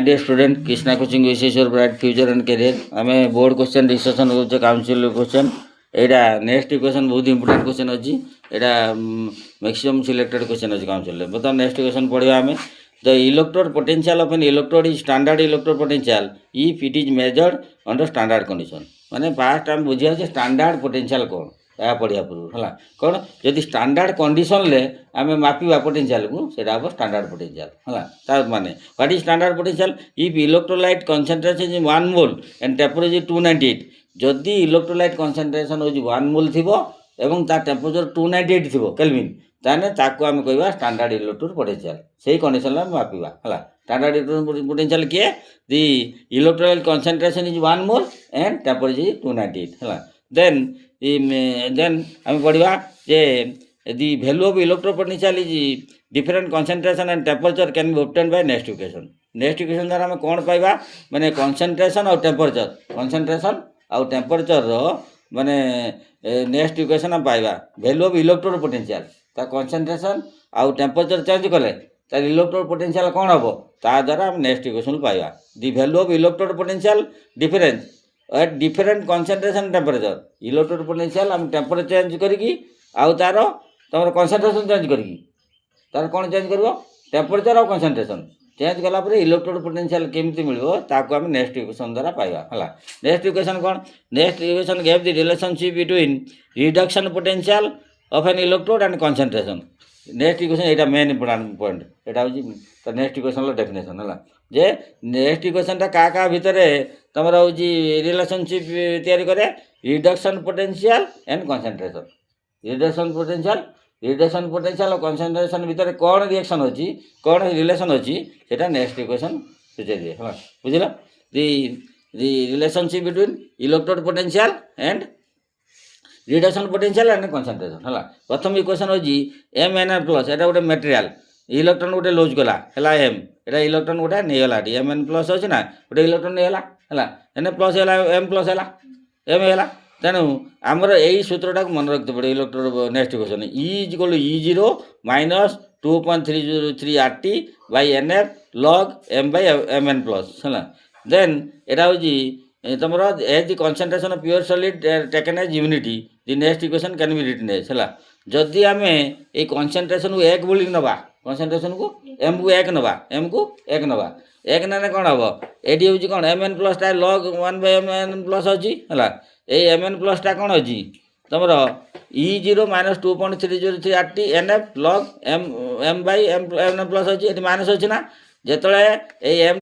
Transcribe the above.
Dear student, Krishna Coaching wishes your bright future and career. आमे board question discussion होचे council question एटा next question बहुत important question अछि एटा maximum selected question अछि council बता next question पढिबा आमे the electrode potential of N electrode is standard electrode potential if it is measured under standard condition माने fast हम बुझिया जे standard potential कोन या पढ़िया पूर्व है कौन जदि स्टैंडर्ड कंडीशन ले आम मापिवा पोटेंशियल को सेटा हम स्टैंडर्ड पोटेंशियल है माने what is standard potential if electrolyte concentration is 1 mole and temperature is 298 जदि इलेक्ट्रोलाइट कंसंट्रेशन हो 1 मोल थी एवं ता टेम्परेचर 298 थी केल्विन ताने ताको आम कहवा स्टैंडर्ड इलेक्ट्रोड पोटेंशियल से कंडीशन में मापिवा है स्टैंडर्ड इलेक्ट्रोड पोटेंशियल किए the electrolyte concentration is 1 mole and temperature is 298 है देन आम पढ़ा जे the value of electrode potential is different concentration and temperature can be obtained by next equation द्वारा आम कौन पाइबा माने concentration और temperature रो माने नेक्स्ट इक्वेशन हम पाइबा वैल्यू ऑफ इलेक्ट्रोड पोटेंशियल ता concentration और टेम्परेचर चेंज कले तार इलेक्ट्रोड पोटेंशियल कौन हम ता द्वारा हम नेक्स्ट इक्वेशन पाइबा the value of electrode potential difference at different concentration temperature electrode potential हम टेम्परेचर चेंज करी आउ तार तुम कंसंट्रेशन चेंज करी तार कौन चेंज कर टेम्परेचर और कंसंट्रेशन चेंज कला इलेक्ट्रोड पोटेंशियल केमती मिलो ताको आम नेक्स्ट इक्वेशन द्वारा पाइबा है नेक्स्ट इक्वेशन कौन next equation gave the relationship between reduction potential of N electrode and concentration next equation यहाँ मेन इंपोर्टेंट पॉइंट यहाँ हूँ तो नेक्स्ट इक्वेशन डेफिनेशन है जे नेक्स्ट इक्वेशन क्या भितर तुम हूँ रिलेशनशिप तैयारी करे reduction potential and concentration reduction potential और कंसंट्रेशन भितर कौन रिएक्शन अच्छी कौन रिलेशन अच्छी सेटा नेक्स्ट इक्वेशन सूचे दिए है बुझल the relationship between electrode potential and reduction potential and concentration है प्रथम इक्वेशन हूँ MnR प्लस एटा गोटे मटेरियल इलेक्ट्रॉन गोटे लूज गला है एम एटा इलेक्ट्रॉन गोटे नहीं गला Mn प्लस अच्छे ना गोटे इलेक्ट्रॉन नहीं गला एन प्लस है एम प्लस है एम है तेणु आमर यही सूत्रटा मन रखते पड़े electrode next question equal E0 minus 2.303 RT by NF log M by Mn plus है देन एटा हूँ तुम as the concentration of pure solid taken as unity the next equation can be written as है जदि आम ये concentration को एक बोल नवा कंसंट्रेशन को एम को एक नवा एम को एक नवा एक ना कौन हम ये हूँ कौन Mn प्लस टा log 1 by Mn प्लस अच्छी है ये Mn प्लस टा कौन अच्छी तुम E0 minus 2.303 RT NF log M by M plus अच्छी ये माइनस अच्छी ना जिते एम